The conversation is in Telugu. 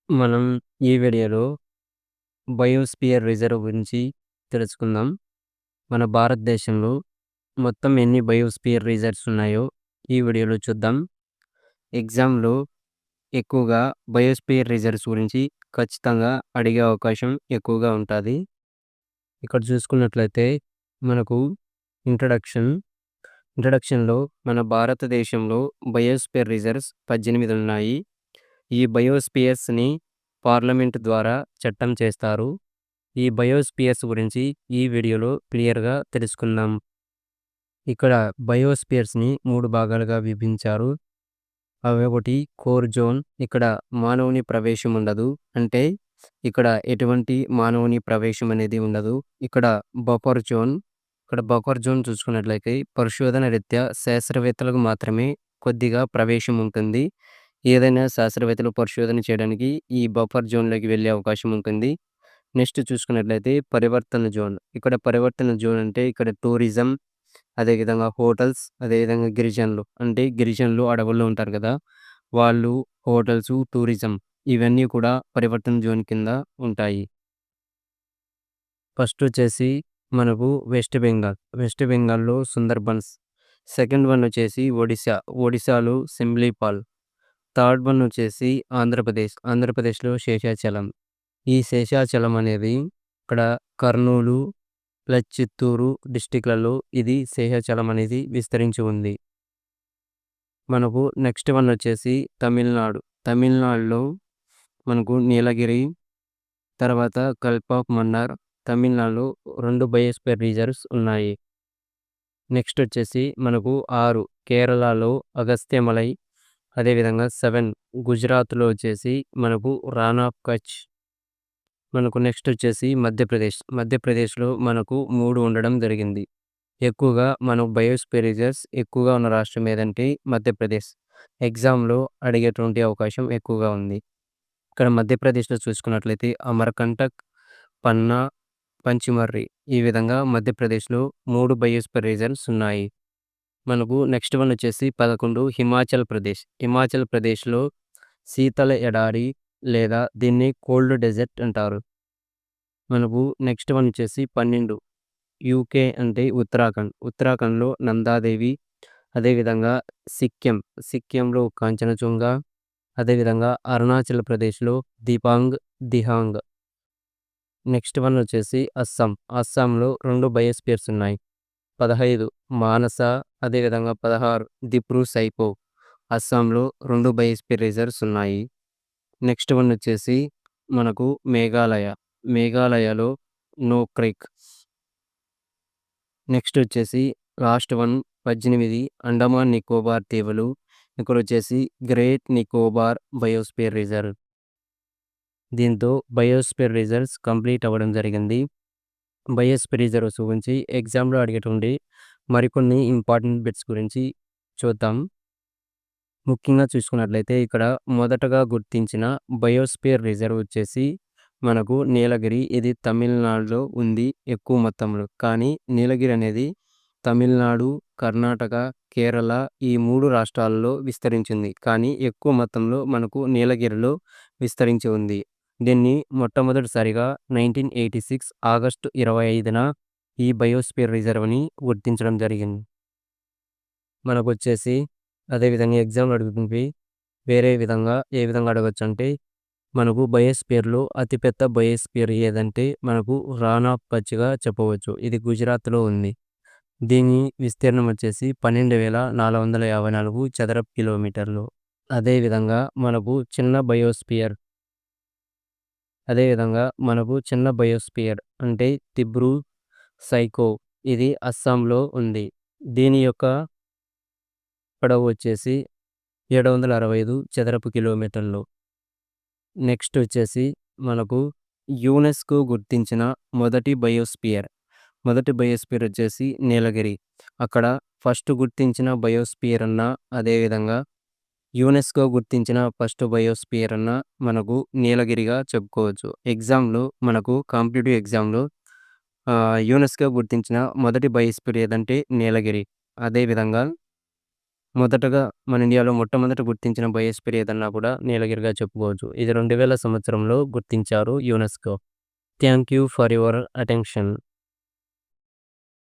మనం ఈ వీడియోలో బయోస్పియర్ రిజర్వ్ గురించి తెలుసుకుందాం. మన భారతదేశంలో మొత్తం ఎన్ని బయోస్పియర్ రిజర్వ్స్ ఉన్నాయో ఈ వీడియోలో చూద్దాం. ఎగ్జామ్‌లో ఎక్కువగా బయోస్పియర్ రిజర్వ్స్ గురించి ఖచ్చితంగా అడిగే అవకాశం ఎక్కువగా ఉంటాది. ఇక్కడ చూసుకున్నట్లయితే మనకు ఇంట్రడక్షన్. ఇంట్రడక్షన్‌లో మన భారతదేశంలో బయోస్పియర్ రిజర్వ్స్ 18 ఉన్నాయి. ఈ బయోస్పియర్స్‌ని పార్లమెంట్ ద్వారా చట్టం చేస్తారు. ఈ బయోస్పియర్స్ గురించి ఈ వీడియోలో క్లియర్‌గా తెలుసుకుందాం. ఇక్కడ బయోస్పియర్స్‌ని 3 భాగాలుగా విభజించారు. అవి ఒకటి కోర్ జోన్. ఇక్కడ మానవుని ప్రవేశం ఉండదు. అంటే ఇక్కడ ఎటువంటి మానవుని ప్రవేశం అనేది ఉండదు. ఇక్కడ బఫర్ జోన్. ఇక్కడ బఫర్ జోన్ చూసుకున్నట్లయితే పరిశోధన రీత్యా శాస్త్రవేత్తలకు మాత్రమే కొద్దిగా ప్రవేశం ఉంటుంది. ఏదైనా శాస్త్రవేత్తలు పరిశోధన చేయడానికి ఈ బఫర్ జోన్‌లోకి వెళ్ళే అవకాశం ఉంటుంది. నెక్స్ట్ చూసుకున్నట్లయితే పరివర్తన జోన్. ఇక్కడ పరివర్తన జోన్ అంటే ఇక్కడ టూరిజం, అదేవిధంగా హోటల్స్, అదేవిధంగా గిరిజనులు. అంటే గిరిజనులు అడవుల్లో ఉంటారు కదా! వాళ్ళు హోటల్సు, టూరిజం ఇవన్నీ కూడా పరివర్తన జోన్ కింద ఉంటాయి. ఫస్ట్ వచ్చేసి మనకు వెస్ట్ బెంగాల్. వెస్ట్ బెంగాల్‌లో సుందర్బన్స్. సెకండ్ వన్ వచ్చేసి ఒడిశా. ఒడిశాలో సిమ్లీపాల్. థర్డ్ వన్ వచ్చేసి ఆంధ్రప్రదేశ్. ఆంధ్రప్రదేశ్‌లో శేషాచలం. ఈ శేషాచలం అనేది ఇక్కడ కర్నూలు ప్లస్ చిత్తూరు డిస్ట్రిక్ట్‌లలో ఇది శేషాచలం అనేది విస్తరించి ఉంది. మనకు నెక్స్ట్ వన్ వచ్చేసి తమిళనాడు. తమిళనాడులో మనకు నీలగిరి, తర్వాత గల్ఫ్ ఆఫ్ మన్నార్. తమిళనాడులో 2 బయోస్పియర్ రిజర్వ్స్ ఉన్నాయి. నెక్స్ట్ వచ్చేసి మనకు 6 కేరళలో అగస్త్యమలై. అదేవిధంగా 7 గుజరాత్‌లో వచ్చేసి మనకు రాన్ ఆఫ్ కచ్. మనకు నెక్స్ట్ వచ్చేసి మధ్యప్రదేశ్. మధ్యప్రదేశ్‌లో మనకు 3 ఉండడం జరిగింది. ఎక్కువగా మనం బయోస్పియర్ రిజర్వ్స్ ఎక్కువగా ఉన్న రాష్ట్రం ఏదంటే మధ్యప్రదేశ్. ఎగ్జామ్‌లో అడిగేటువంటి అవకాశం ఎక్కువగా ఉంది. ఇక్కడ మధ్యప్రదేశ్‌లో చూసుకున్నట్లయితే అమర్కంటక్, పన్నా, పంచ్మర్రి ఈ విధంగా మధ్యప్రదేశ్‌లో 3 బయోస్పియర్ రిజర్వ్స్ ఉన్నాయి. మనకు నెక్స్ట్ వన్ వచ్చేసి 11 హిమాచల్ ప్రదేశ్. హిమాచల్ ప్రదేశ్‌లో శీతల ఎడారి లేదా దీన్ని కోల్డ్ డెజర్ట్ అంటారు. మనకు నెక్స్ట్ వన్ వచ్చేసి 12 యూకే అంటే ఉత్తరాఖండ్. ఉత్తరాఖండ్‌లో నందాదేవి, అదేవిధంగా సిక్కిం. సిక్కింలో కాంచనజుంగ, అదేవిధంగా అరుణాచల్ ప్రదేశ్‌లో దిబాంగ్, దిహాంగ్. నెక్స్ట్ వన్ వచ్చేసి అస్సాం. అస్సాంలో 2 బయోస్పియర్స్ ఉన్నాయి. 15 మానస, అదేవిధంగా 16 దిబ్రూ సైఖో. అస్సాంలో 2 బయోస్పియర్ రిజర్వ్స్ ఉన్నాయి. నెక్స్ట్ వన్ వచ్చేసి మనకు మేఘాలయ. మేఘాలయలో నో క్రీక్. నెక్స్ట్ వచ్చేసి లాస్ట్ వన్ 18 అండమాన్ నికోబార్ దీవులు. ఇక్కడ వచ్చేసి గ్రేట్ నికోబార్ బయోస్పియర్ రిజర్వ్. దీంతో బయోస్పియర్ రిజర్వ్స్ కంప్లీట్ అవ్వడం జరిగింది. బయోస్పియర్ రిజర్వ్స్ గురించి ఎగ్జామ్‌లో అడిగేటువంటి మరికొన్ని ఇంపార్టెంట్ బిట్స్ గురించి చూద్దాం. ముఖ్యంగా చూసుకున్నట్లయితే ఇక్కడ మొదటగా గుర్తించిన బయోస్పియర్ రిజర్వ్ వచ్చేసి మనకు నీలగిరి. ఇది తమిళనాడులో ఉంది ఎక్కువ మొత్తంలో. కానీ నీలగిరి అనేది తమిళనాడు, కర్ణాటక, కేరళ ఈ 3 రాష్ట్రాలలో విస్తరించింది. కానీ ఎక్కువ మొత్తంలో మనకు నీలగిరిలో విస్తరించి ఉంది. దీన్ని మొట్టమొదటిసారిగా 1986 ఆగస్టు 25న ఈ బయోస్పియర్ రిజర్వ్‌ని గుర్తించడం జరిగింది. మనకొచ్చేసి అదేవిధంగా ఎగ్జామ్‌లో అడుగుతుంది వేరే విధంగా ఏ విధంగా అడగొచ్చంటే మనకు బయోస్పియర్‌లో అతిపెద్ద బయోస్పియర్ ఏదంటే మనకు రాన్ ఆఫ్ కచ్‌గా చెప్పవచ్చు. ఇది గుజరాత్‌లో ఉంది. దీని విస్తీర్ణం వచ్చేసి 12,454 చదరపు కిలోమీటర్లు. అదేవిధంగా మనకు చిన్న బయోస్పియర్. చిన్న బయోస్పియర్ అంటే దిబ్రూ సైఖో. ఇది అస్సాంలో ఉంది. దీని యొక్క పొడవు వచ్చేసి 765 చదరపు కిలోమీటర్లు. నెక్స్ట్ వచ్చేసి మనకు యునెస్కో గుర్తించిన మొదటి బయోస్పియర్. మొదటి బయోస్పియర్ వచ్చేసి నీలగిరి. అక్కడ ఫస్ట్ గుర్తించిన బయోస్పియర్ అన్న అదేవిధంగా యునెస్కో గుర్తించిన ఫస్ట్ బయోస్పియర్ అన్న మనకు నీలగిరిగా చెప్పుకోవచ్చు. ఎగ్జామ్‌లో మనకు కాంపిటీటివ్ ఎగ్జామ్‌లో యునెస్కో గుర్తించిన మొదటి బయోస్పియర్ ఏదంటే నీలగిరి. అదేవిధంగా మొదటగా మన ఇండియాలో మొట్టమొదట గుర్తించిన బయోస్ఫియర్ ఏదన్నా కూడా నీలగిరిగా చెప్పుకోవచ్చు. ఇది 2000 సంవత్సరంలో గుర్తించారు UNESCO. Thank you for your attention.